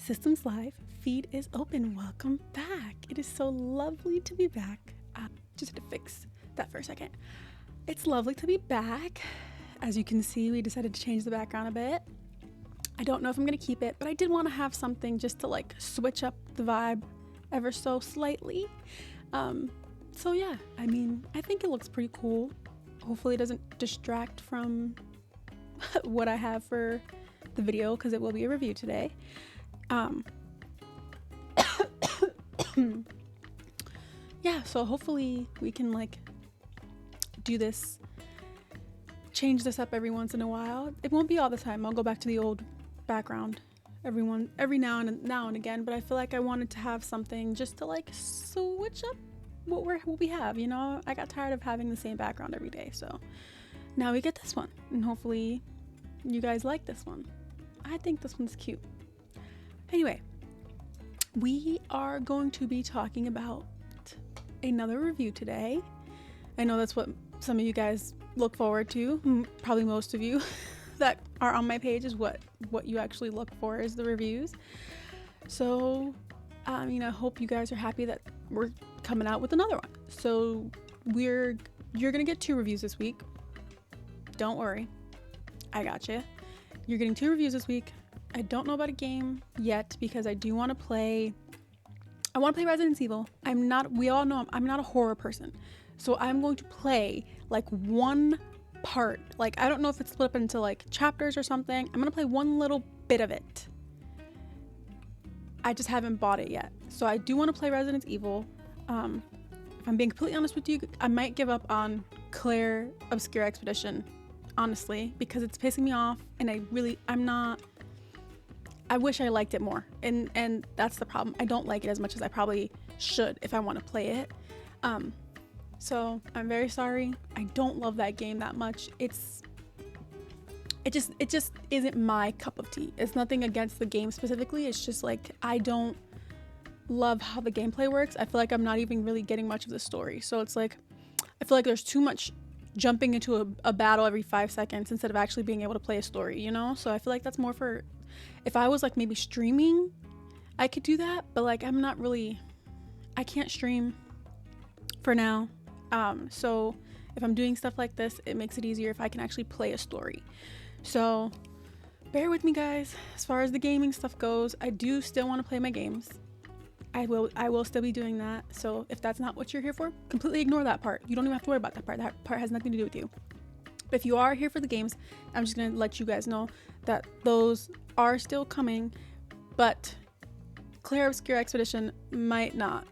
Systems Live feed is open. Welcome back. It is so lovely to be back. Just had to fix that for a second. It's lovely to be back. As you can see, we decided to change the background a bit. I don't know if I'm going to keep it, but I did want to have something just to like switch up the vibe ever so slightly. So yeah, I mean, I think it looks pretty cool. Hopefully it doesn't distract from what I have for the video, because it will be a review today. Yeah, so hopefully we can like do this, change this up every once in a while. It won't be all the time. I'll go back to the old background every now and again, but I feel like I wanted to have something just to like switch up what we have, you know. I got tired of having the same background every day, so now we get this one, and hopefully you guys like this one. I think this one's cute. Anyway, we are going to be talking about another review today. I know that's what some of you guys look forward to. Probably most of you that are on my page is what you actually look for is the reviews. So, I hope you guys are happy that we're coming out with another one. So you're gonna get 2 reviews this week. Don't worry, I got you. You're getting 2 reviews this week. I don't know about a game yet because I do want to play. I want to play Resident Evil. We all know I'm not a horror person. So I'm going to play like one part. Like, I don't know if it's split up into like chapters or something. I'm going to play one little bit of it. I just haven't bought it yet. So I do want to play Resident Evil. If I'm being completely honest with you, I might give up on Claire Obscure Expedition, honestly, because it's pissing me off, and I wish I liked it more, and that's the problem. I don't like it as much as I probably should if I want to play it. So I'm very sorry. I don't love that game that much. It just isn't my cup of tea. It's nothing against the game specifically. It's just like I don't love how the gameplay works. I feel like I'm not even really getting much of the story. So it's like I feel like there's too much jumping into a battle every 5 seconds instead of actually being able to play a story, you know? So I feel like that's more for if I was like maybe streaming, I could do that, but like I can't stream for now. So if I'm doing stuff like this, it makes it easier if I can actually play a story. So bear with me, guys. As far as the gaming stuff goes, I do still want to play my games. I will still be doing that. So if that's not what you're here for, completely ignore that part. You don't even have to worry about that part. That part has nothing to do with you. But if you are here for the games, I'm just going to let you guys know that those are still coming, but Claire Obscure Expedition might not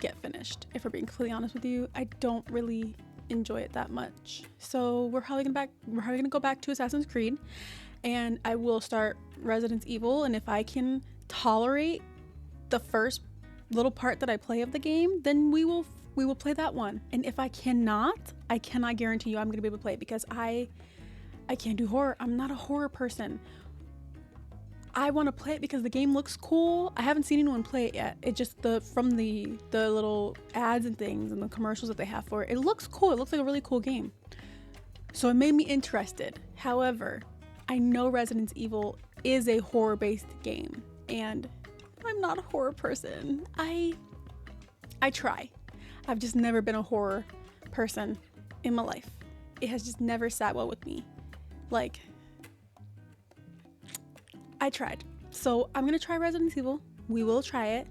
get finished. If we're being completely honest with you, I don't really enjoy it that much. So we're probably gonna go back to Assassin's Creed, and I will start Resident Evil, and if I can tolerate the first little part that I play of the game, then we will play that one. And if I cannot guarantee you I'm gonna be able to play it, because I can't do horror. I'm not a horror person. I want to play it because the game looks cool. I haven't seen anyone play it yet. It just from the little ads and things and the commercials that they have for it, it looks cool. It looks like a really cool game. So it made me interested. However, I know Resident Evil is a horror-based game, and I'm not a horror person. I try. I've just never been a horror person in my life. It has just never sat well with me. Like, I tried. So I'm gonna try Resident Evil. We will try it.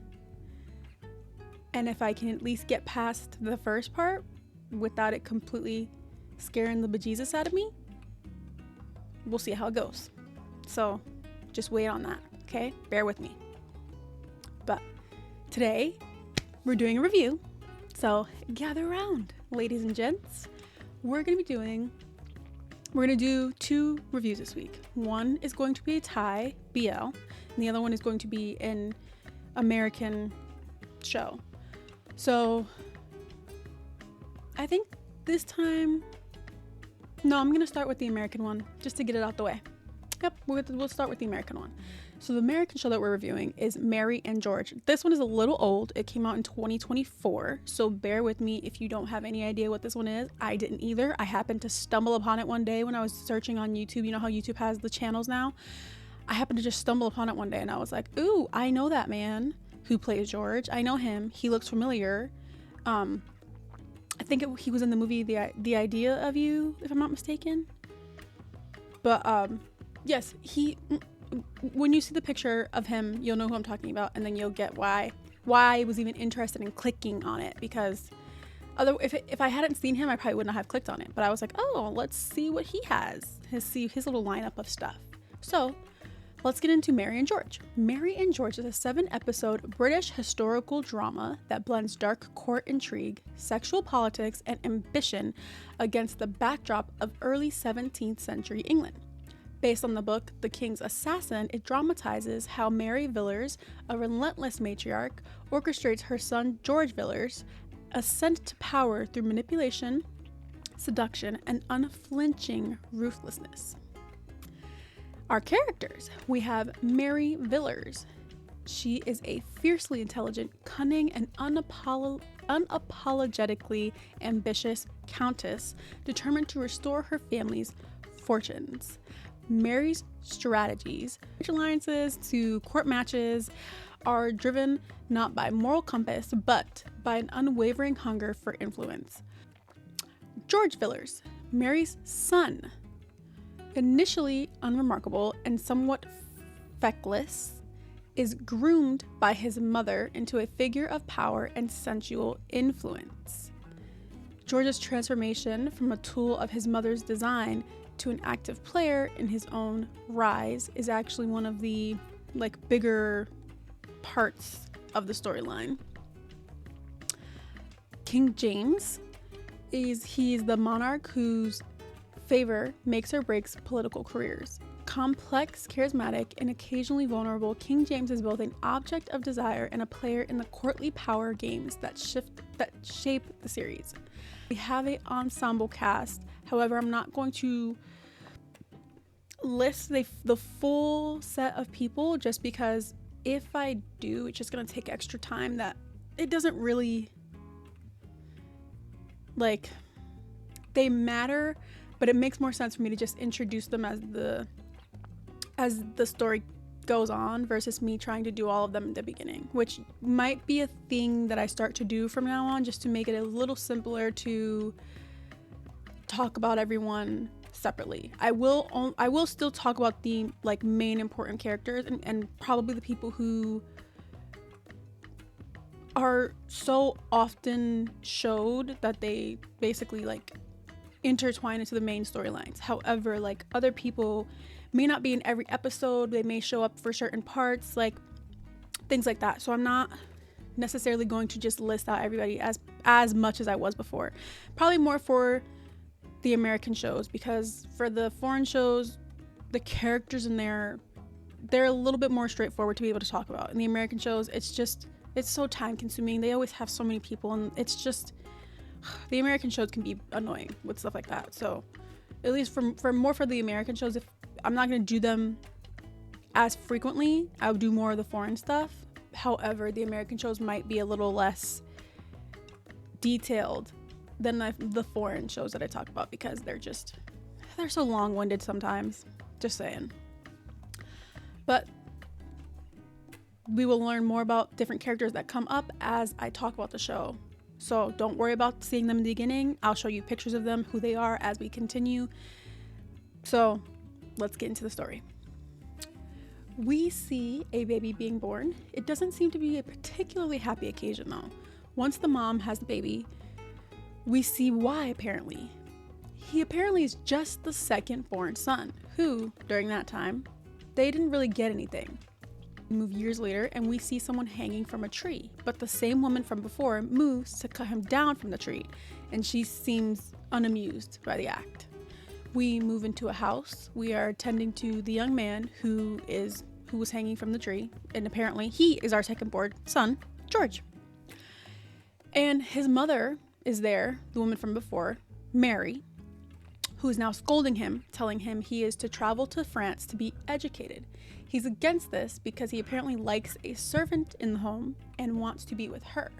And if I can at least get past the first part without it completely scaring the bejesus out of me, we'll see how it goes. So just wait on that, okay? Bear with me. But today we're doing a review. So gather around, ladies and gents. We're gonna do 2 reviews this week. One is going to be a Thai BL, and the other one is going to be an American show. So I think this time, no, I'm gonna start with the American one just to get it out the way. Yep, we'll start with the American one. So the American show that we're reviewing is Mary and George. This one is a little old. It came out in 2024, so bear with me if you don't have any idea what this one is. I didn't either. I happened to stumble upon it one day when I was searching on YouTube. You know how YouTube has the channels now? I happened to just stumble upon it one day and I was like, ooh, I know that man who plays George. I know him. He looks familiar. I think he was in the movie The Idea of You, if I'm not mistaken. But yes, when you see the picture of him, you'll know who I'm talking about, and then you'll get why I was even interested in clicking on it, because if I hadn't seen him, I probably wouldn't have clicked on it. But I was like, oh, let's see what he has. See his little lineup of stuff. So let's get into Mary and George. Mary and George is a 7-episode British historical drama that blends dark court intrigue, sexual politics, and ambition against the backdrop of early 17th century England. Based on the book The King's Assassin, it dramatizes how Mary Villiers, a relentless matriarch, orchestrates her son George Villiers' ascent to power through manipulation, seduction, and unflinching ruthlessness. Our characters. We have Mary Villiers. She is a fiercely intelligent, cunning, and unapologetically ambitious countess determined to restore her family's fortunes. Mary's strategies, alliances to court matches, are driven not by moral compass, but by an unwavering hunger for influence. George Villiers, Mary's son. Initially unremarkable and somewhat feckless, is groomed by his mother into a figure of power and sensual influence. George's transformation from a tool of his mother's design to an active player in his own rise is actually one of the bigger parts of the storyline. King James he's the monarch whose favor makes or breaks political careers. Complex, charismatic, and occasionally vulnerable, King James is both an object of desire and a player in the courtly power games that shape the series. We have an ensemble cast. However, I'm not going to list the full set of people, just because if I do, it's just going to take extra time that it doesn't really, they matter, but it makes more sense for me to just introduce them as the story goes on versus me trying to do all of them in the beginning, which might be a thing that I start to do from now on, just to make it a little simpler to talk about everyone separately. I will still talk about the main important characters and probably the people who are so often showed that they basically intertwine into the main storylines. However, other people may not be in every episode. They may show up for certain parts, things like that. So I'm not necessarily going to just list out everybody as much as I was before. Probably more for the American shows, because for the foreign shows, the characters in there, they're a little bit more straightforward to be able to talk about. In the American shows, it's so time consuming. They always have so many people, and it's just, the American shows can be annoying with stuff like that. So at least for the American shows, if I'm not going to do them as frequently, I would do more of the foreign stuff. However, the American shows might be a little less detailed than the foreign shows that I talk about, because they're so long-winded sometimes. Just saying. But we will learn more about different characters that come up as I talk about the show. So don't worry about seeing them in the beginning. I'll show you pictures of them, who they are, as we continue. So let's get into the story. We see a baby being born. It doesn't seem to be a particularly happy occasion, though. Once the mom has the baby, we see why, apparently. He apparently is just the second born son, who, during that time, they didn't really get anything. We move years later, and we see someone hanging from a tree, but the same woman from before moves to cut him down from the tree, and she seems unamused by the act. We move into a house. We are tending to the young man who was hanging from the tree, and apparently he is our second born son, George. And his mother is there, the woman from before, Mary, who is now scolding him, telling him he is to travel to France to be educated. He's against this because he apparently likes a servant in the home and wants to be with her.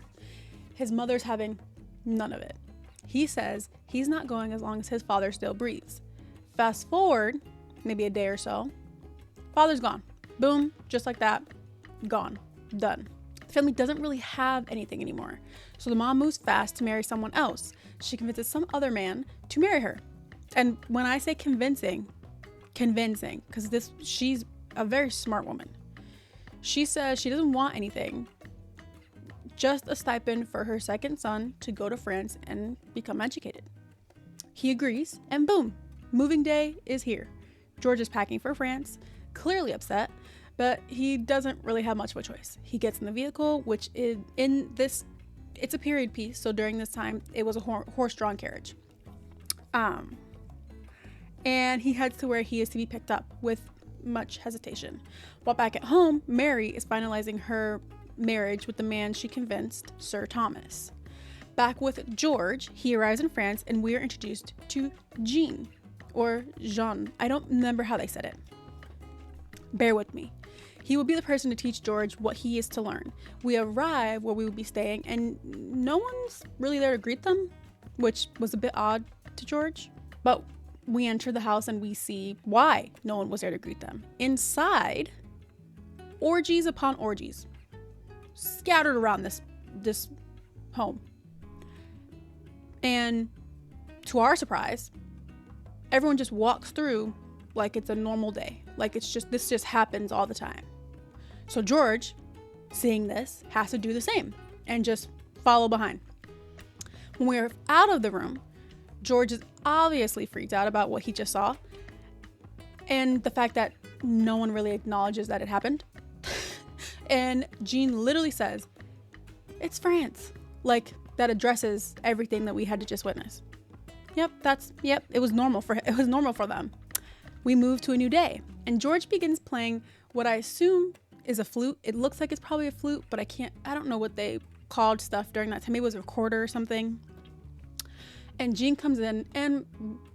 His mother's having none of it. He says he's not going as long as his father still breathes. Fast forward, maybe a day or so, Father's gone. Boom, just like that, gone, done. The family doesn't really have anything anymore. So the mom moves fast to marry someone else. She convinces some other man to marry her. And when I say convincing, because she's a very smart woman. She says she doesn't want anything, just a stipend for her second son to go to France and become educated. He agrees, and boom, moving day is here. George is packing for France, clearly upset, but he doesn't really have much of a choice. He gets in the vehicle, which is it's a period piece, so during this time, it was a horse-drawn carriage. And he heads to where he is to be picked up with much hesitation. While back at home, Mary is finalizing her marriage with the man she convinced, Sir Thomas. Back with George, he arrives in France and we are introduced to Jean, or Jean. I don't remember how they said it. Bear with me. He will be the person to teach George what he is to learn. We arrive where we will be staying and no one's really there to greet them, which was a bit odd to George. But we enter the house and we see why no one was there to greet them. Inside, orgies upon orgies scattered around this home. And to our surprise, everyone just walks through like it's a normal day. Like this just happens all the time. So George, seeing this, has to do the same and just follow behind. When we're out of the room, George is obviously freaked out about what he just saw and the fact that no one really acknowledges that it happened. And Jean literally says, "It's France." Like that addresses everything that we had to just witness. It was normal for them. We move to a new day and George begins playing what I assume is a flute. It looks like it's probably a flute, but I don't know what they called stuff during that time. Maybe it was a recorder or something. And Jean comes in and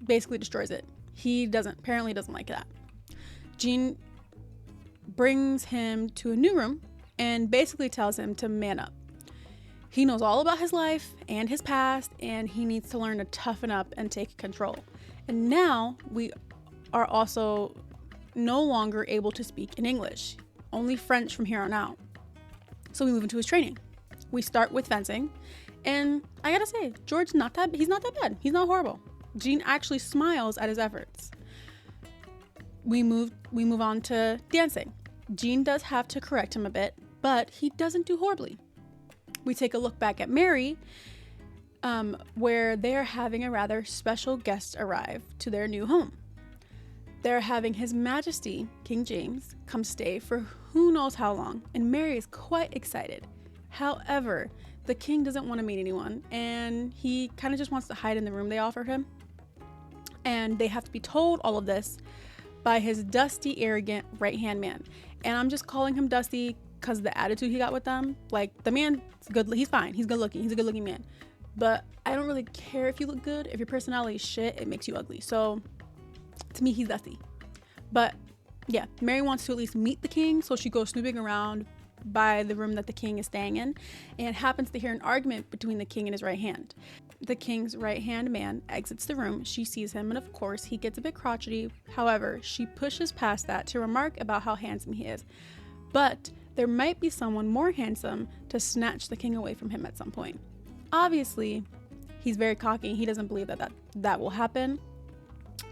basically destroys it. He apparently doesn't like that. Jean brings him to a new room and basically tells him to man up. He knows all about his life and his past, and he needs to learn to toughen up and take control. And now we are also no longer able to speak in English, only French from here on out. So we move into his training. We start with fencing. And I gotta say, George, he's not that bad. He's not horrible. Jean actually smiles at his efforts. We move on to dancing. Jean does have to correct him a bit, but he doesn't do horribly. We take a look back at Mary, where they're having a rather special guest arrive to their new home. They're having His Majesty, King James, come stay for who knows how long, and Mary is quite excited. However, the king doesn't want to meet anyone, and he kind of just wants to hide in the room they offer him. And they have to be told all of this by his dusty, arrogant right-hand man. And I'm just calling him Dusty because of the attitude he got with them. Like, the man's good. He's fine. He's good looking. He's a good looking man. But I don't really care if you look good. If your personality is shit, it makes you ugly. So to me, he's Dusty. But yeah, Mary wants to at least meet the king. So she goes snooping around by the room that the king is staying in and happens to hear an argument between the king and his right hand. The king's right hand man exits the room. She sees him and of course he gets a bit crotchety. However, she pushes past that to remark about how handsome he is. But there might be someone more handsome to snatch the king away from him at some point. Obviously, he's very cocky. He doesn't believe that will happen.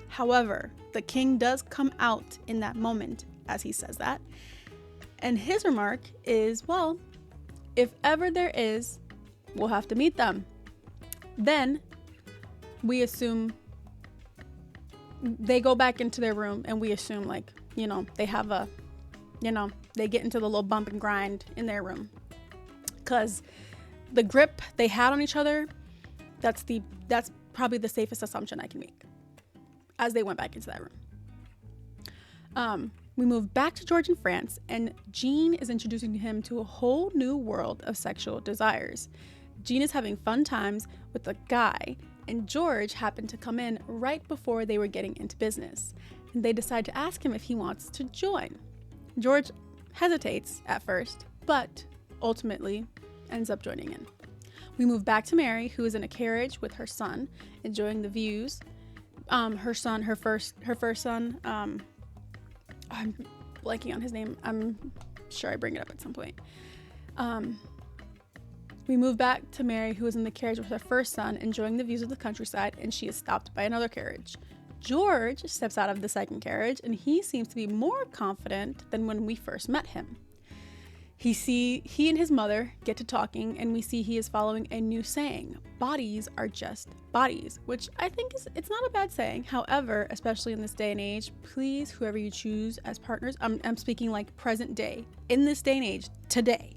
However, the king does come out in that moment as he says that. And his remark is, well, if ever there is, we'll have to meet them. Then we assume they go back into their room and we assume they have they get into the little bump and grind in their room. Because the grip they had on each other, that's probably the safest assumption I can make as they went back into that room. We move back to George in France, and Jean is introducing him to a whole new world of sexual desires. Jean is having fun times with a guy, and George happened to come in right before they were getting into business. And they decide to ask him if he wants to join. George hesitates at first, but ultimately ends up joining in. We move back to Mary, who is in a carriage with her son, enjoying the views. Her first son, blanking on his name. I'm sure I bring it up at some point. We move back to Mary, who is in the carriage with her first son, enjoying the views of the countryside, and she is stopped by another carriage. George steps out of the second carriage, and he seems to be more confident than when we first met him. He and his mother get to talking, and we see he is following a new saying: bodies are just bodies, which I think it's not a bad saying. However, especially in this day and age, please, whoever you choose as partners, I'm speaking like present day, in this day and age, today,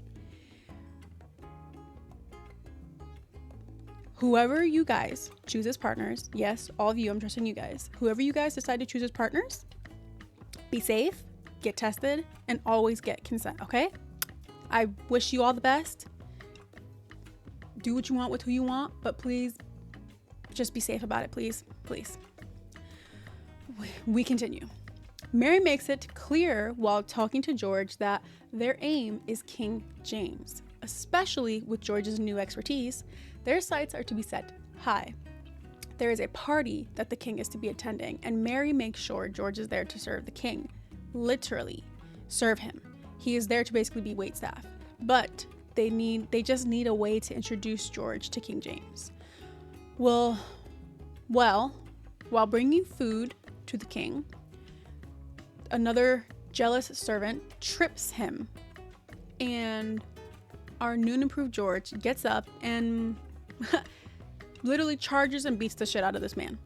whoever you guys choose as partners, yes, all of you, I'm trusting you guys, whoever you guys decide to choose as partners, be safe, get tested, and always get consent, okay? I wish you all the best. Do what you want with who you want, but please just be safe about it, please. Please. We continue. Mary makes it clear while talking to George that their aim is King James. Especially with George's new expertise, their sights are to be set high. There is a party that the king is to be attending, and Mary makes sure George is there to serve the king. Literally, serve him. He is there to basically be waitstaff, but they just need a way to introduce George to King James. Well, while bringing food to the king, another jealous servant trips him, and our new and improved George gets up and literally charges and beats the shit out of this man,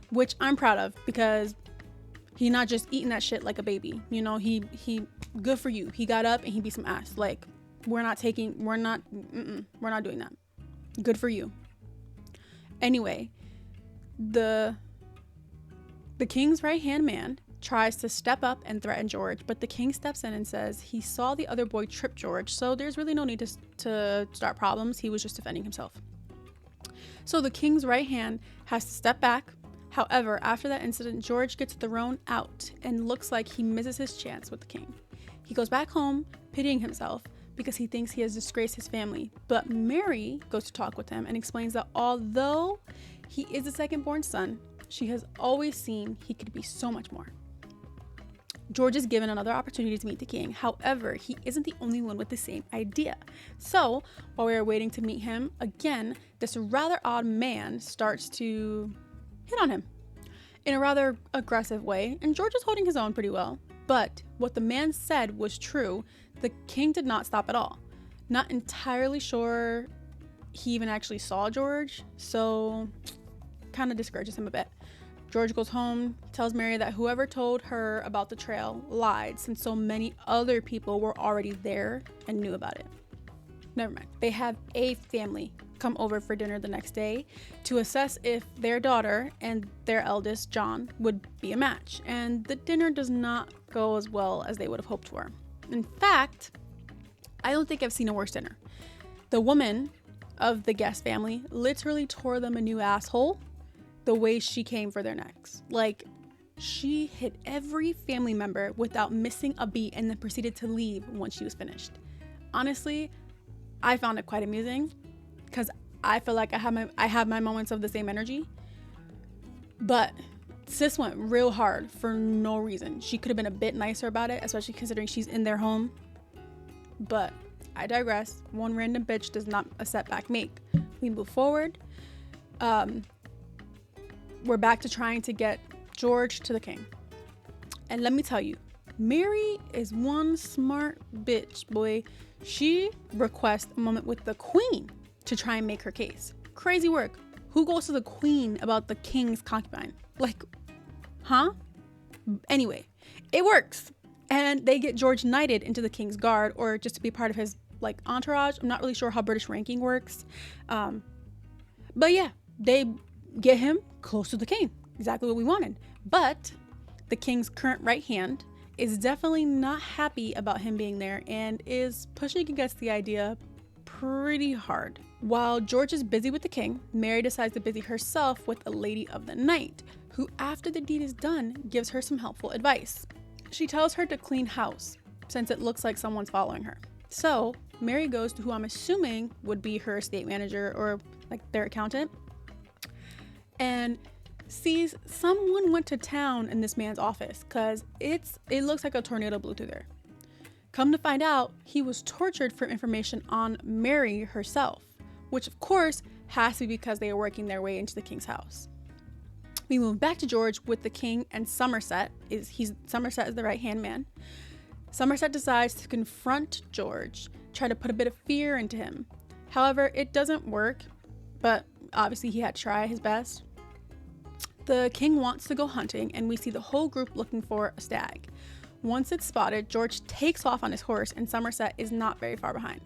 which I'm proud of, because he not just eating that shit like a baby. You know, he good for you. He got up and he beat some ass. Like, we're not doing that. Good for you. Anyway, the king's right-hand man tries to step up and threaten George, but the king steps in and says he saw the other boy trip George, so there's really no need to start problems. He was just defending himself. So the king's right hand has to step back. However, after that incident, George gets thrown out and looks like he misses his chance with the king. He goes back home, pitying himself because he thinks he has disgraced his family. But Mary goes to talk with him and explains that although he is the second-born son, she has always seen he could be so much more. George is given another opportunity to meet the king. However, he isn't the only one with the same idea. So, while we are waiting to meet him, again, this rather odd man starts to hit on him in a rather aggressive way, and George is holding his own pretty well. But what the man said was true. The king did not stop at all. Not entirely sure he even actually saw George, so kind of discourages him a bit. George goes home, tells Mary that whoever told her about the trail lied, since so many other people were already there and knew about it. Never mind. They have a family come over for dinner the next day to assess if their daughter and their eldest, John, would be a match. And the dinner does not go as well as they would have hoped for. In fact, I don't think I've seen a worse dinner. The woman of the guest family literally tore them a new asshole the way she came for their necks. Like, she hit every family member without missing a beat and then proceeded to leave once she was finished. Honestly, I found it quite amusing because I feel like I have my moments of the same energy. But sis went real hard for no reason. She could have been a bit nicer about it, especially considering she's in their home. But I digress. One random bitch does not a setback make. We move forward. We're back to trying to get George to the king. And let me tell you, Mary is one smart bitch, boy. She requests a moment with the queen to try and make her case. Crazy work. Who goes to the queen about the king's concubine? Like, huh? Anyway, it works. And they get George knighted into the king's guard, or just to be part of his, like, entourage. I'm not really sure how British ranking works. But yeah, they get him close to the king. Exactly what we wanted. But the king's current right hand is definitely not happy about him being there and is pushing against the idea pretty hard. While George is busy with the king, Mary decides to busy herself with a lady of the night, who after the deed is done, gives her some helpful advice. She tells her to clean house, since it looks like someone's following her. So Mary goes to who I'm assuming would be her estate manager or like their accountant. And sees someone went to town in this man's office because it looks like a tornado blew through there. Come to find out, he was tortured for information on Mary herself, which of course has to be because they are working their way into the king's house. We move back to George with the king and Somerset. Somerset is the right-hand man. Somerset decides to confront George, try to put a bit of fear into him. However, it doesn't work, but obviously he had to try his best. The king wants to go hunting, and we see the whole group looking for a stag. Once it's spotted, George takes off on his horse, and Somerset is not very far behind.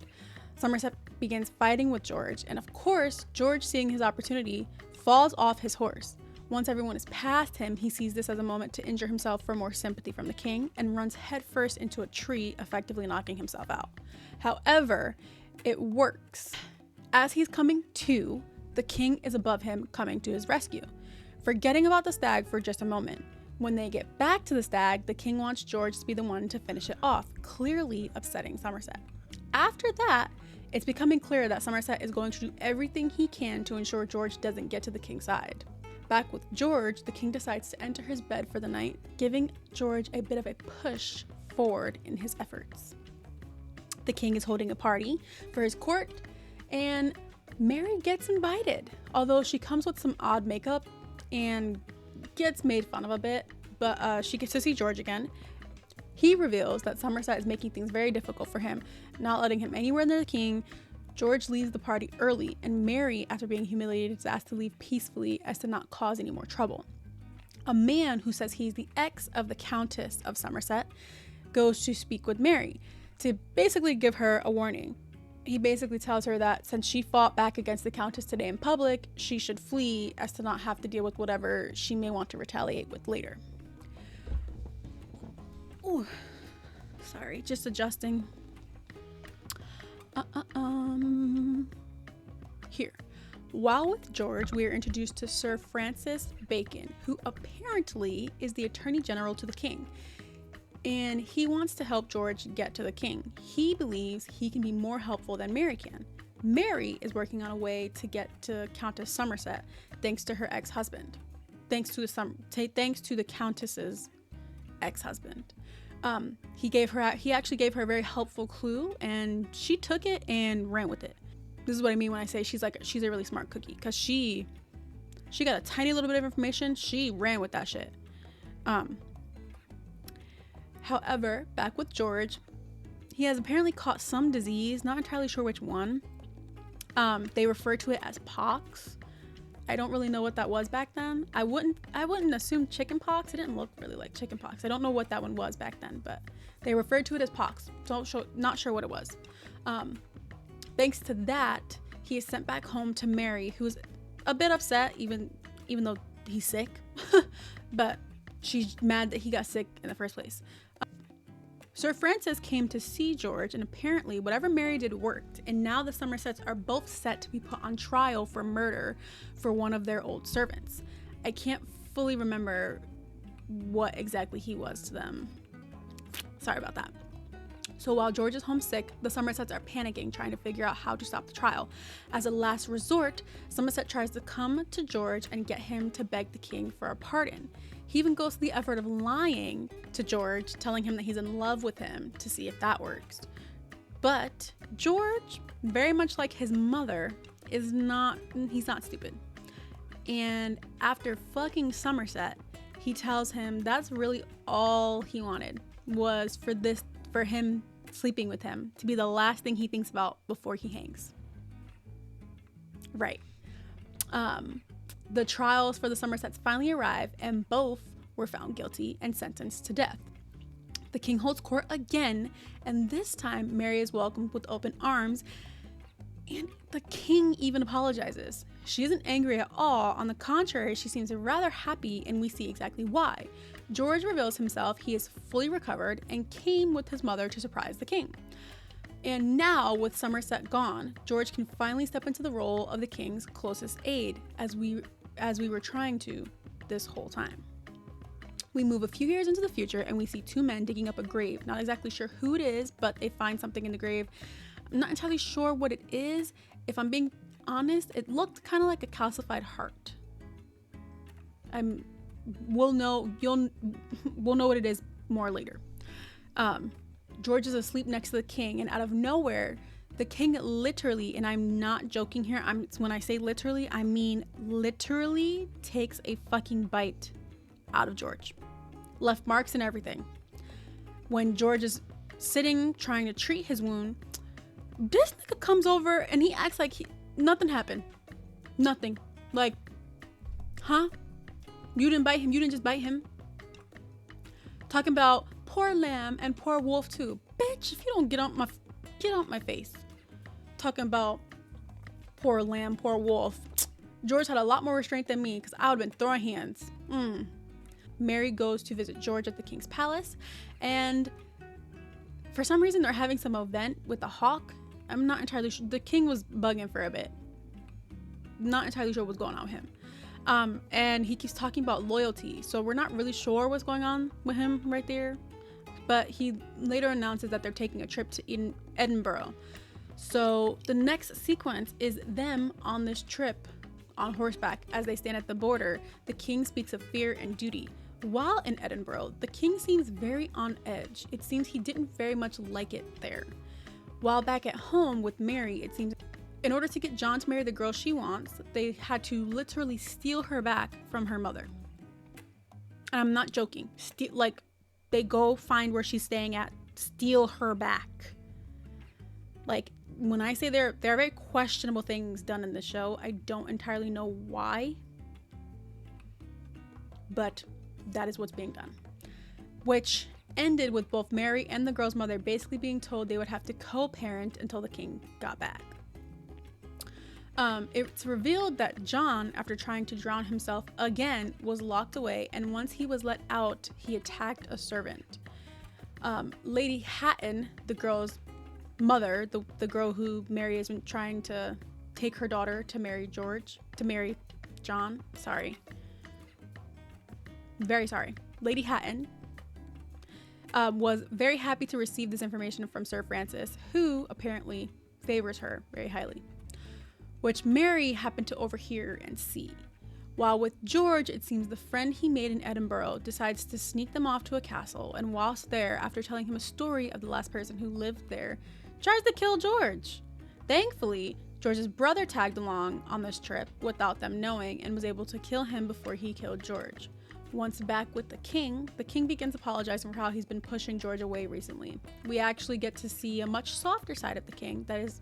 Somerset begins fighting with George, and of course, George, seeing his opportunity, falls off his horse. Once everyone is past him, he sees this as a moment to injure himself for more sympathy from the king and runs headfirst into a tree, effectively knocking himself out. However, it works. As he's coming to, the king is above him, coming to his rescue, forgetting about the stag for just a moment. When they get back to the stag, the king wants George to be the one to finish it off, clearly upsetting Somerset. After that, it's becoming clear that Somerset is going to do everything he can to ensure George doesn't get to the king's side. Back with George, the king decides to enter his bed for the night, giving George a bit of a push forward in his efforts. The king is holding a party for his court, and Mary gets invited, although she comes with some odd makeup and gets made fun of a bit, but she gets to see George again. He reveals that Somerset is making things very difficult for him, not letting him anywhere near the king. George leaves the party early, and Mary, after being humiliated, is asked to leave peacefully as to not cause any more trouble. A man who says he's the ex of the Countess of Somerset goes to speak with Mary to basically give her a warning. He basically tells her that since she fought back against the Countess today in public, she should flee as to not have to deal with whatever she may want to retaliate with later. Ooh, sorry, just adjusting. Here. While with George, we are introduced to Sir Francis Bacon, who apparently is the Attorney General to the King. And he wants to help George get to the king. He believes he can be more helpful than Mary can. Mary is working on a way to get to Countess Somerset, thanks to her ex-husband. Thanks to the Countess's ex-husband. He actually gave her a very helpful clue, and she took it and ran with it. This is what I mean when I say she's a really smart cookie, because she got a tiny little bit of information. She ran with that shit. However, back with George, he has apparently caught some disease, not entirely sure which one. They refer to it as pox. I don't really know what that was back then. I wouldn't assume chicken pox. It didn't look really like chicken pox. I don't know what that one was back then, but they referred to it as pox. Not sure what it was. Thanks to that, he is sent back home to Mary, who's a bit upset, even though he's sick. But she's mad that he got sick in the first place. Sir Francis came to see George, and apparently whatever Mary did worked, and now the Somersets are both set to be put on trial for murder for one of their old servants. I can't fully remember what exactly he was to them. Sorry about that. So while George is homesick, the Somersets are panicking, trying to figure out how to stop the trial. As a last resort, Somerset tries to come to George and get him to beg the king for a pardon. He even goes to the effort of lying to George, telling him that he's in love with him to see if that works. But George, very much like his mother, he's not stupid. And after fucking Somerset, he tells him that's really all he wanted, was for him sleeping with him to be the last thing he thinks about before he hangs. Right. The trials for the Somersets finally arrive, and both were found guilty and sentenced to death. The king holds court again, and this time Mary is welcomed with open arms, and the king even apologizes. She isn't angry at all. On the contrary, she seems rather happy, and we see exactly why. George reveals himself. He is fully recovered and came with his mother to surprise the king. And now, with Somerset gone, George can finally step into the role of the king's closest aide, as we were trying to this whole time. We move a few years into the future, and we see two men digging up a grave. Not exactly sure who it is, but they find something in the grave. I'm not entirely sure what it is. If I'm being honest, it looked kind of like a calcified heart. I'm we'll know we'll know what it is more later. George is asleep next to the king, and out of nowhere, the king literally, and I'm not joking here, when I say literally, I mean literally takes a fucking bite out of George. Left marks and everything. When George is sitting trying to treat his wound, this nigga comes over and he acts like nothing happened. Nothing. Like, huh? You didn't bite him. You didn't just bite him. Talking about poor lamb and poor wolf too. Bitch, if you don't get out my face. Talking about poor lamb, poor wolf. George had a lot more restraint than me because I would have been throwing hands. Mary goes to visit George at the king's palace, and for some reason they're having some event with a hawk. I'm not entirely sure. The king was bugging for a bit. Not entirely sure what's going on with him. And he keeps talking about loyalty, so we're not really sure what's going on with him right there. But he later announces that they're taking a trip to Edinburgh. So the next sequence is them on this trip on horseback as they stand at the border. The king speaks of fear and duty. While in Edinburgh, the king seems very on edge. It seems he didn't very much like it there. While back at home with Mary, it seems in order to get John to marry the girl she wants, they had to literally steal her back from her mother. And I'm not joking. Like, they go find where she's staying at, steal her back. Like, when I say there are very questionable things done in the show, I don't entirely know why, but that is what's being done. Which ended with both Mary and the girl's mother basically being told they would have to co-parent until the king got back. It's revealed that John, after trying to drown himself again, was locked away, and once he was let out, he attacked a servant. Lady Hatton, the girl's mother, the girl who Mary has been trying to take her daughter to marry John. Sorry. Very sorry. Lady Hatton was very happy to receive this information from Sir Francis, who apparently favors her very highly, which Mary happened to overhear and see. While with George, it seems the friend he made in Edinburgh decides to sneak them off to a castle, and whilst there, after telling him a story of the last person who lived there, tries to kill George. Thankfully, George's brother tagged along on this trip without them knowing and was able to kill him before he killed George. Once back with the king begins apologizing for how he's been pushing George away recently. We actually get to see a much softer side of the king that is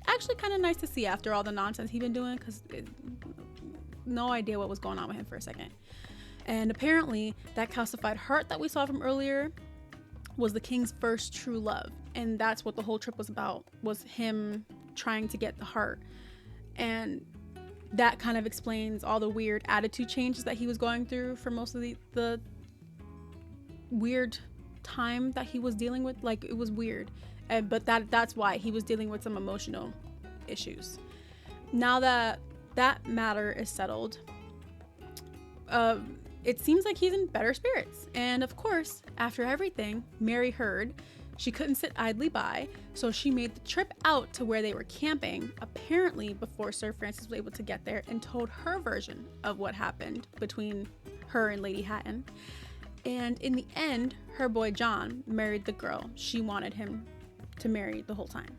actually kind of nice to see after all the nonsense he's been doing, because no idea what was going on with him for a second. And apparently that calcified heart that we saw from earlier was the king's first true love, and that's what the whole trip was about, was him trying to get the heart. And that kind of explains all the weird attitude changes that he was going through for most of the weird time that he was dealing with. Like, it was weird. But that's why he was dealing with some emotional issues. Now that that matter is settled, it seems like he's in better spirits. And of course, after everything Mary heard, she couldn't sit idly by, so she made the trip out to where they were camping, apparently before Sir Francis was able to get there, and told her version of what happened between her and Lady Hatton. And in the end, her boy John married the girl she wanted him to marry the whole time.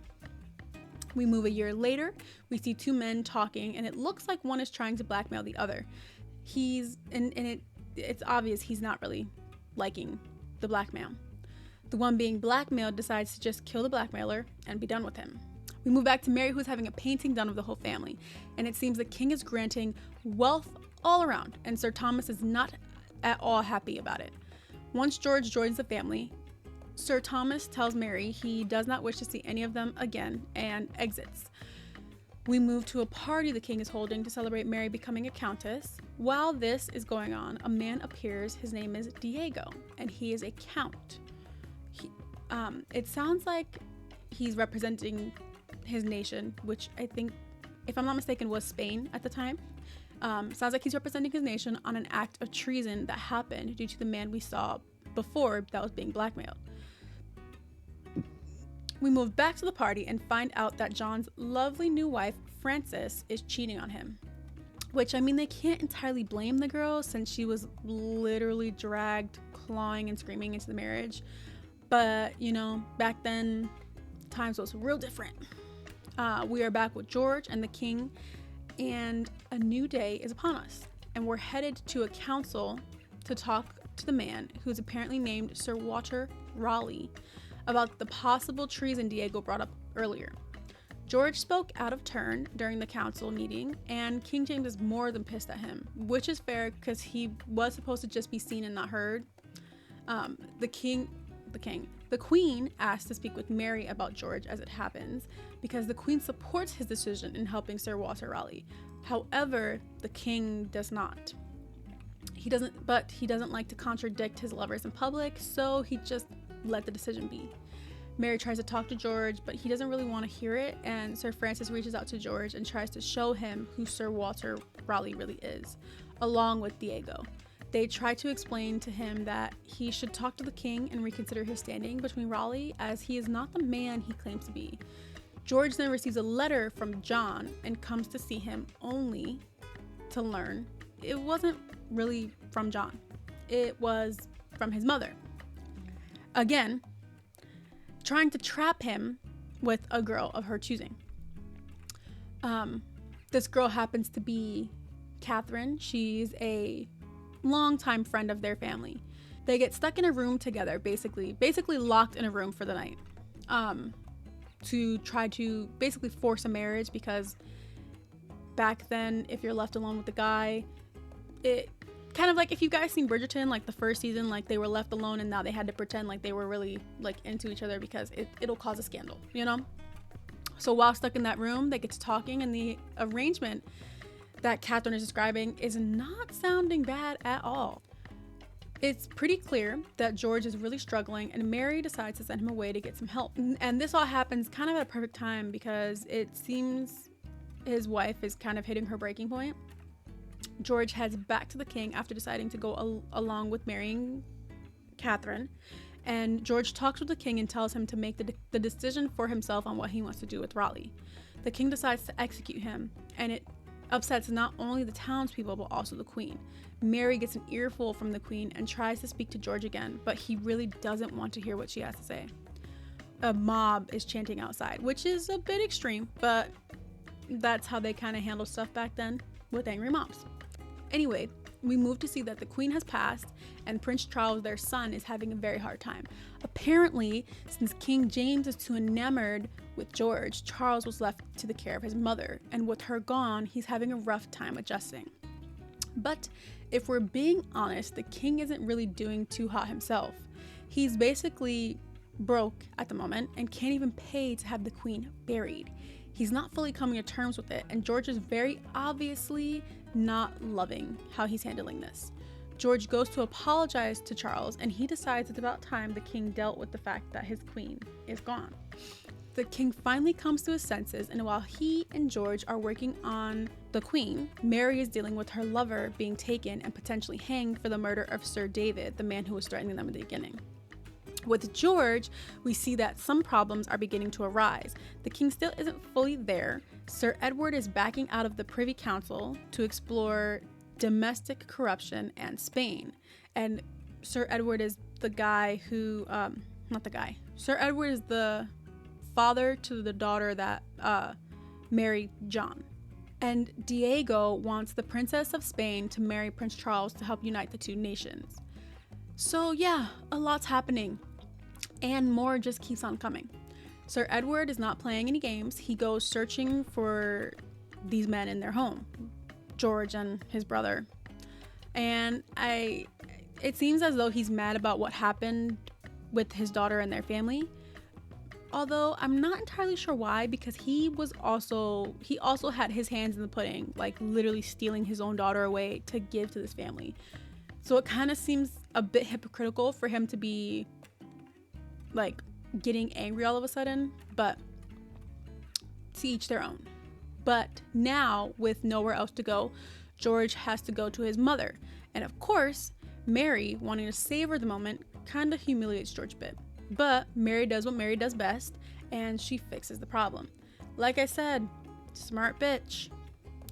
We move a year later, we see two men talking, and it looks like one is trying to blackmail the other. It's obvious he's not really liking the blackmail. The one being blackmailed decides to just kill the blackmailer and be done with him. We move back to Mary, who's having a painting done of the whole family, and it seems the king is granting wealth all around, and Sir Thomas is not at all happy about it. Once George joins the family, Sir Thomas tells Mary he does not wish to see any of them again and exits. We move to a party the king is holding to celebrate Mary becoming a countess. While this is going on, a man appears. His name is Diego, and he is a count. It sounds like he's representing his nation, which I think, if I'm not mistaken, was Spain at the time. Sounds like he's representing his nation on an act of treason that happened due to the man we saw before that was being blackmailed. We move back to the party and find out that John's lovely new wife, Frances, is cheating on him. which, I mean, they can't entirely blame the girl since she was literally dragged, clawing and screaming into the marriage. But, you know, back then, times was real different. We are back with George and the king, and a new day is upon us. And we're headed to a council to talk to the man who's apparently named Sir Walter Raleigh about the possible treason Diego brought up earlier. George spoke out of turn during the council meeting, and King James is more than pissed at him, which is fair because he was supposed to just be seen and not heard. The queen asked to speak with Mary about George as it happens, because the queen supports his decision in helping Sir Walter Raleigh. However, the king does not. He doesn't like to contradict his lovers in public, so he just let the decision be. Mary tries to talk to George, but he doesn't really want to hear it, and Sir Francis reaches out to George and tries to show him who Sir Walter Raleigh really is, along with Diego. They try to explain to him that he should talk to the king and reconsider his standing between Raleigh, as he is not the man he claims to be. George then receives a letter from John and comes to see him, only to learn it wasn't really from John. It was from his mother. Again, trying to trap him with a girl of her choosing. This girl happens to be Catherine. She's a longtime friend of their family. They get stuck in a room together, basically locked in a room for the night, to try to basically force a marriage, because back then, if you're left alone with the guy, it kind of like, if you guys seen Bridgerton, like the first season, like they were left alone and now they had to pretend like they were really like into each other, because it'll cause a scandal, you know? So while stuck in that room, they get to talking, and the arrangement that Catherine is describing is not sounding bad at all. It's pretty clear that George is really struggling, and Mary decides to send him away to get some help. And this all happens kind of at a perfect time, because it seems his wife is kind of hitting her breaking point. George heads back to the king after deciding to go along with marrying Catherine, and George talks with the king and tells him to make the decision for himself on what he wants to do with Raleigh. The king decides to execute him, and it upsets not only the townspeople but also the queen. Mary gets an earful from the queen and tries to speak to George again, but he really doesn't want to hear what she has to say. A mob is chanting outside, which is a bit extreme, but that's how they kind of handle stuff back then, with angry mobs. Anyway, we move to see that the queen has passed, and Prince Charles, their son, is having a very hard time. Apparently, since King James is too enamored with George, Charles was left to the care of his mother, and with her gone, he's having a rough time adjusting. But if we're being honest, the king isn't really doing too hot himself. He's basically broke at the moment and can't even pay to have the queen buried. He's not fully coming to terms with it, and George is very obviously not loving how he's handling this. George goes to apologize to Charles, and he decides it's about time the king dealt with the fact that his queen is gone. The king finally comes to his senses, and while he and George are working on the queen, Mary is dealing with her lover being taken and potentially hanged for the murder of Sir David, the man who was threatening them in the beginning. With George, we see that some problems are beginning to arise. The king still isn't fully there. Sir Edward is backing out of the Privy Council to explore domestic corruption and Spain. And Sir Edward is the guy who, Sir Edward is the father to the daughter that married John. And Diego wants the Princess of Spain to marry Prince Charles to help unite the two nations. So yeah, a lot's happening. And more just keeps on coming. Sir Edward is not playing any games. He goes searching for these men in their home, George and his brother. And it seems as though he's mad about what happened with his daughter and their family. Although I'm not entirely sure why, because he also had his hands in the pudding, like literally stealing his own daughter away to give to this family. So it kind of seems a bit hypocritical for him to be like getting angry all of a sudden, but to each their own. But now, with nowhere else to go, George has to go to his mother. And of course, Mary, wanting to savor the moment, kind of humiliates George a bit. But Mary does what Mary does best, and she fixes the problem. Like I said, smart bitch.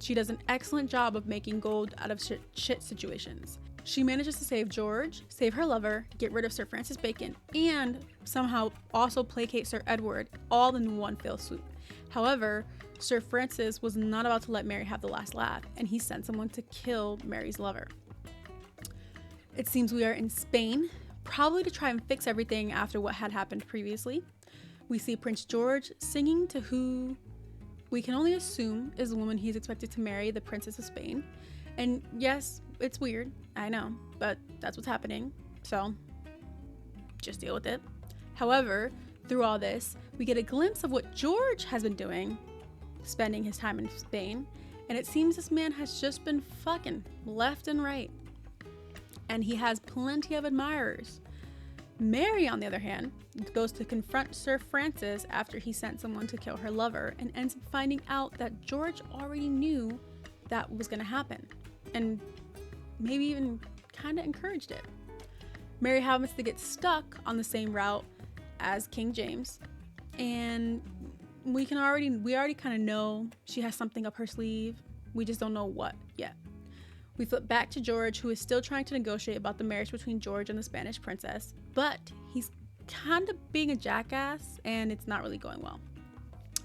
She does an excellent job of making gold out of shit situations. She manages to save George, save her lover, get rid of Sir Francis Bacon, and somehow also placate Sir Edward, all in one fell swoop. However, Sir Francis was not about to let Mary have the last laugh, and he sent someone to kill Mary's lover. It seems we are in Spain, probably to try and fix everything after what had happened previously. We see Prince George singing to who we can only assume is the woman he's expected to marry, the Princess of Spain. And yes, it's weird, I know, but that's what's happening, so just deal with it. However, through all this, we get a glimpse of what George has been doing, spending his time in Spain, and it seems this man has just been fucking left and right. And he has plenty of admirers. Mary, on the other hand, goes to confront Sir Francis after he sent someone to kill her lover and ends up finding out that George already knew that was going to happen and maybe even kind of encouraged it. Mary happens to get stuck on the same route as King James, and we already kind of know she has something up her sleeve. We just don't know what yet. We flip back to George, who is still trying to negotiate about the marriage between George and the Spanish princess, but he's kind of being a jackass and it's not really going well.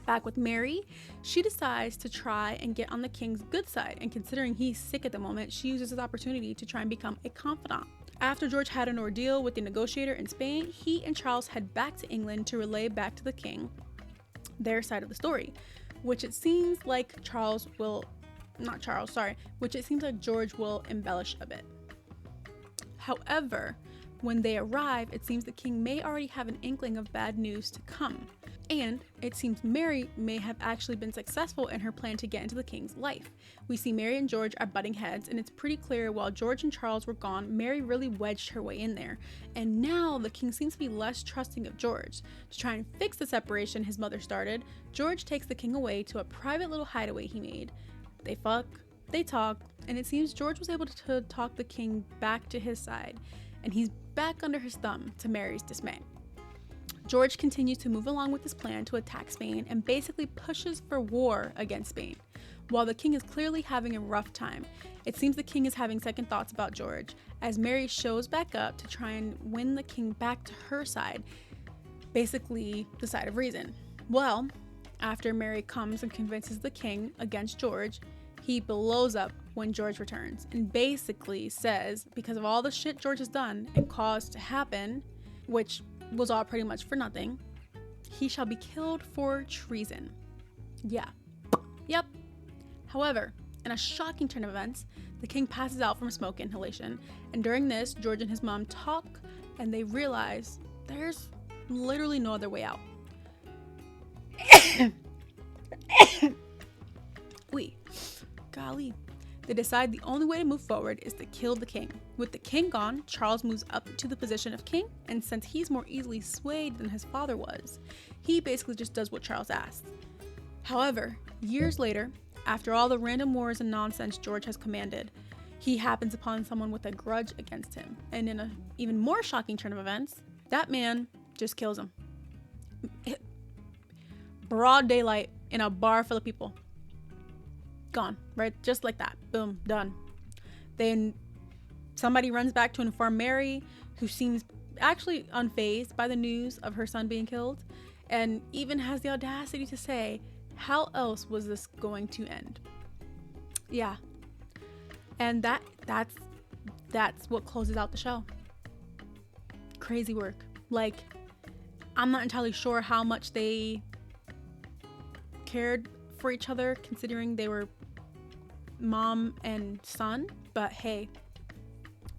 Back with Mary, she decides to try and get on the king's good side, and considering he's sick at the moment, she uses this opportunity to try and become a confidant. After George had an ordeal with the negotiator in Spain, he and Charles head back to England to relay back to the king their side of the story, which it seems like George will embellish a bit. However, when they arrive, it seems the king may already have an inkling of bad news to come. And it seems Mary may have actually been successful in her plan to get into the king's life. We see Mary and George are butting heads, and it's pretty clear while George and Charles were gone, Mary really wedged her way in there. And now the king seems to be less trusting of George. To try and fix the separation his mother started, George takes the king away to a private little hideaway he made. They fuck, they talk, and it seems George was able to talk the king back to his side, and he's back under his thumb to Mary's dismay. George continues to move along with his plan to attack Spain and basically pushes for war against Spain. While the king is clearly having a rough time, it seems the king is having second thoughts about George, as Mary shows back up to try and win the king back to her side, basically the side of reason. Well, after Mary comes and convinces the king against George, he blows up when George returns and basically says, because of all the shit George has done and caused to happen, which was all pretty much for nothing, he shall be killed for treason. Yeah. Yep. However, in a shocking turn of events, the king passes out from smoke inhalation, and during this, George and his mom talk, and they realize there's literally no other way out. Golly. They decide the only way to move forward is to kill the king. With the king gone, Charles moves up to the position of king, and since he's more easily swayed than his father was, he basically just does what Charles asks. However, years later, after all the random wars and nonsense George has commanded, he happens upon someone with a grudge against him, and in an even more shocking turn of events, that man just kills him. Broad daylight in a bar full of people. Gone, right? Just like that. Boom, done. Then somebody runs back to inform Mary, who seems actually unfazed by the news of her son being killed, and even has the audacity to say, how else was this going to end? Yeah. And that's what closes out the show. Crazy work. Like, I'm not entirely sure how much they cared for each other, considering they were mom and son, but hey,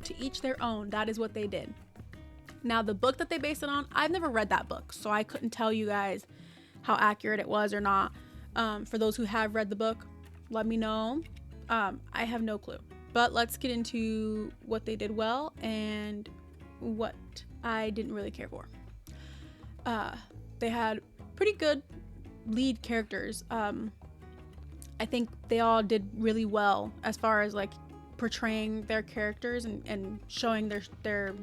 to each their own. That is what they did. Now, the book that they based it on, I've never read that book, so I couldn't tell you guys how accurate it was or not. For those who have read the book, let me know. I have no clue, but let's get into what they did well and what I didn't really care for. They had pretty good lead characters. I think they all did really well as far as like portraying their characters and showing their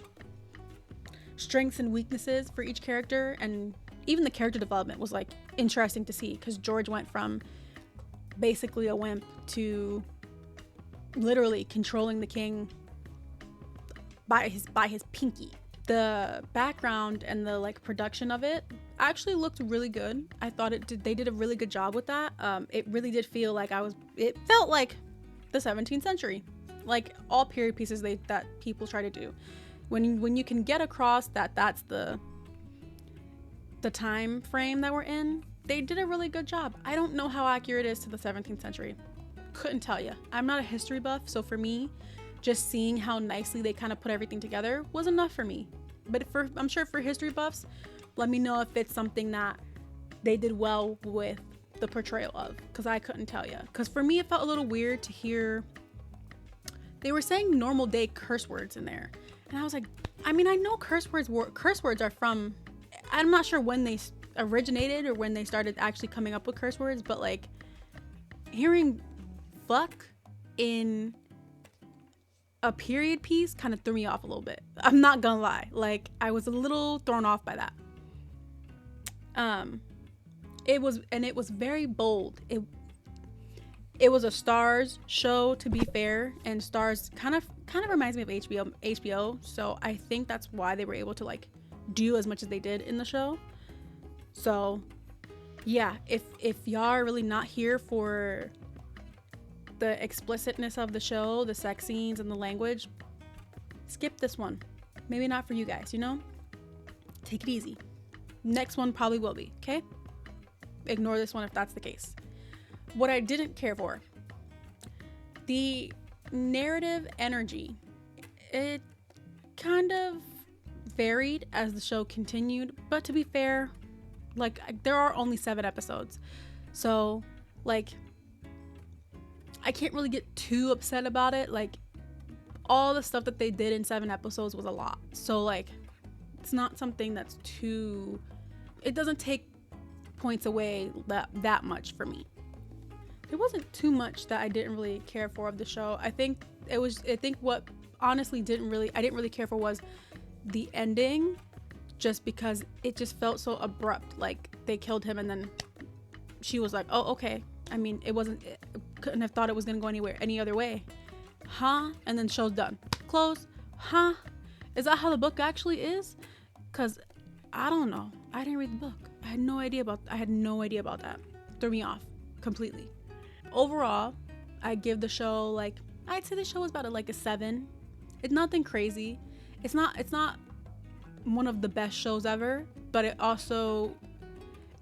strengths and weaknesses for each character, and even the character development was like interesting to see, because George went from basically a wimp to literally controlling the king by his pinky. The background and the like production of it actually looked really good. I thought they did a really good job with that. It really did feel like it felt like the 17th century, like all period pieces that people try to do. When you can get across that's the time frame that we're in, they did a really good job. I don't know how accurate it is to the 17th century. Couldn't tell you. I'm not a history buff, so for me, just seeing how nicely they kind of put everything together was enough for me. But I'm sure for history buffs, let me know if it's something that they did well with the portrayal of, because I couldn't tell you. Because for me, it felt a little weird to hear they were saying normal day curse words in there, and I was like, I mean, I know curse words are from, I'm not sure when they originated or when they started actually coming up with curse words, but like hearing fuck in a period piece kind of threw me off a little bit. I'm not gonna lie, like I was a little thrown off by that. It was very bold. It was a Starz show, to be fair, and Starz kind of reminds me of HBO, so I think that's why they were able to like do as much as they did in the show. So yeah, if y'all are really not here for the explicitness of the show, the sex scenes and the language, skip this one. Maybe not for you guys, you know? Take it easy. Next one probably will be, okay? Ignore this one if that's the case. What I didn't care for, the narrative energy. It kind of varied as the show continued, but to be fair, like there are only 7 episodes. So like I can't really get too upset about it. Like all the stuff that they did in 7 episodes was a lot. So like it's not something that's too, it doesn't take points away that much for me. There wasn't too much that I didn't really care for of the show. I think what honestly I didn't really care for was the ending, just because it just felt so abrupt. Like they killed him and then she was like, oh, okay. I mean, couldn't have thought it was gonna go any other way. Huh? And then show's done. Close. Huh? Is that how the book actually is? Cause I don't know. I didn't read the book. I had no idea about that. Threw me off completely. Overall, I give the show like, I'd say the show was about a 7. It's nothing crazy. It's not one of the best shows ever, but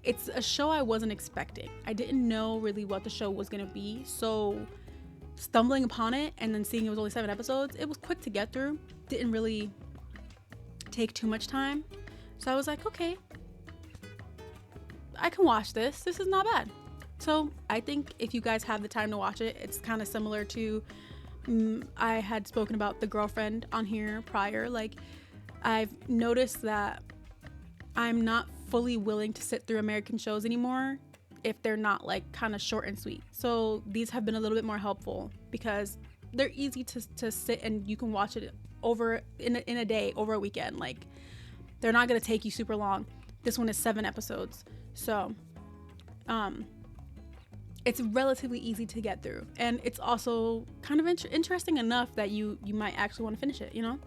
it's a show I wasn't expecting. I didn't know really what the show was gonna be, so stumbling upon it and then seeing it was only 7 episodes, it was quick to get through. Didn't really take too much time. So I was like, okay, I can watch this. This is not bad. So I think if you guys have the time to watch it, it's kind of similar to, I had spoken about The Girlfriend on here prior. Like I've noticed that I'm not fully willing to sit through American shows anymore if they're not like kind of short and sweet. So these have been a little bit more helpful because they're easy to sit and you can watch it over in a day, over a weekend. Like they're not going to take you super long. This one is 7 episodes. So it's relatively easy to get through, and it's also kind of interesting enough that you might actually want to finish it, you know?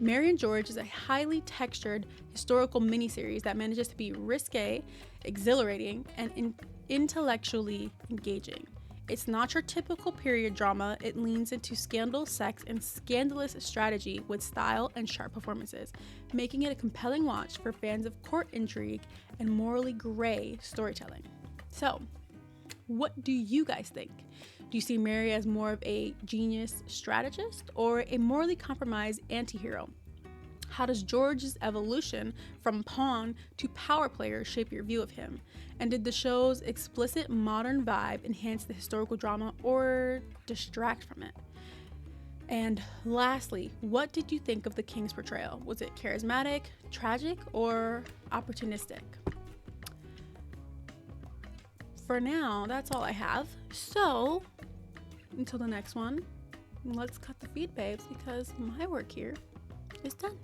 Mary and George is a highly textured historical miniseries that manages to be risque, exhilarating, and intellectually engaging. It's not your typical period drama. It leans into scandal, sex, and scandalous strategy with style and sharp performances, making it a compelling watch for fans of court intrigue and morally gray storytelling. So, what do you guys think? Do you see Mary as more of a genius strategist or a morally compromised anti-hero? How does George's evolution from pawn to power player shape your view of him? And did the show's explicit modern vibe enhance the historical drama or distract from it? And lastly, what did you think of the King's portrayal? Was it charismatic, tragic, or opportunistic? For now, that's all I have. So, until the next one, let's cut the feed, babes, because my work here is done.